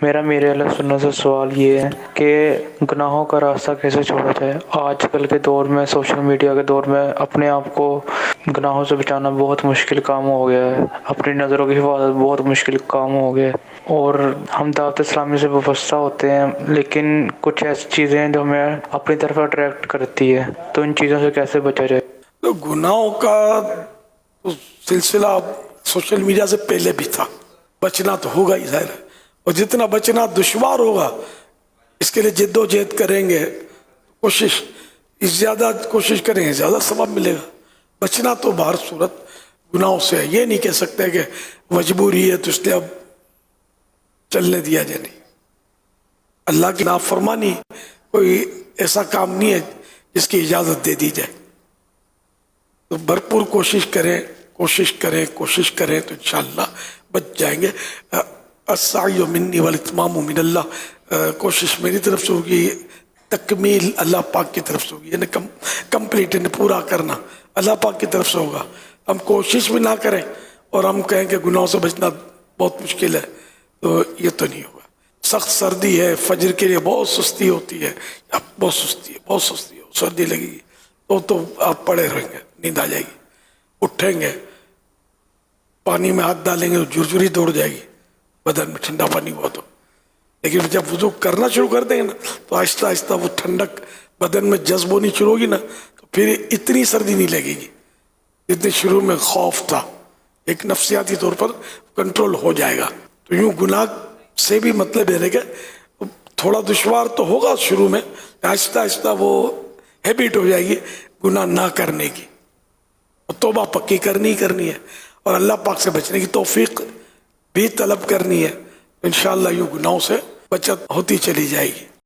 میرے اللہ سننے سے سوال یہ ہے کہ گناہوں کا راستہ کیسے چھوڑا جائے۔ آج کل کے دور میں، سوشل میڈیا کے دور میں، اپنے آپ کو گناہوں سے بچانا بہت مشکل کام ہو گیا ہے، اپنی نظروں کی حفاظت بہت مشکل کام ہو گیا ہے، اور ہم دعوت اسلامی سے وابستہ ہوتے ہیں، لیکن کچھ ایسی چیزیں ہیں جو ہمیں اپنی طرف اٹریکٹ کرتی ہے، تو ان چیزوں سے کیسے بچا جائے؟ تو گناہوں کا تو سلسلہ سوشل میڈیا سے پہلے بھی تھا، بچنا تو ہوگا ہی ظاہر ہے، اور جتنا بچنا دشوار ہوگا اس کے لیے جد و جہد کریں گے، کوشش زیادہ کوشش کریں گے زیادہ ثواب ملے گا۔ بچنا تو بہر صورت گناہوں سے ہے، یہ نہیں کہہ سکتے کہ مجبوری ہے تو اس لیے اب چلنے دیا جائے، نہیں۔ اللہ کی نافرمانی کوئی ایسا کام نہیں ہے جس کی اجازت دے دی جائے، تو بھرپور کوشش کریں تو انشاءاللہ بچ جائیں گے۔ السعی منی والاتمام من اللہ، کوشش میری طرف سے ہوگی، تکمیل اللہ پاک کی طرف سے ہوگی، یعنی کمپلیٹ، یعنی پورا کرنا اللہ پاک کی طرف سے ہوگا۔ ہم کوشش بھی نہ کریں اور ہم کہیں کہ گناہوں سے بچنا بہت مشکل ہے، تو یہ تو نہیں ہوگا۔ سخت سردی ہے، فجر کے لیے بہت سستی ہوتی ہے، بہت سستی ہے، سردی لگے گی تو آپ پڑے رہیں گے، نیند آ جائے گی، اٹھیں گے، پانی میں ہاتھ ڈالیں گے تو جھرجھری دوڑ جائے گی بدن میں، ٹھنڈا پانی ہوا تو۔ لیکن جب وضو کرنا شروع کر دیں گے نا تو آہستہ آہستہ وہ ٹھنڈک بدن میں جذب ہونی شروع ہوگی نا، تو پھر اتنی سردی نہیں لگے گی جتنی شروع میں خوف تھا، ایک نفسیاتی طور پر کنٹرول ہو جائے گا۔ تو یوں گناہ سے بھی مطلب ہے کہ تھوڑا دشوار تو ہوگا شروع میں، آہستہ آہستہ وہ ہیبٹ ہو جائے گی گناہ نہ کرنے کی، توبہ پکی کرنی ہے، اور اللہ پاک سے بچنے کی توفیق بھی طلب کرنی ہے، انشاءاللہ یوں گناہوں سے بچت ہوتی چلی جائے گی۔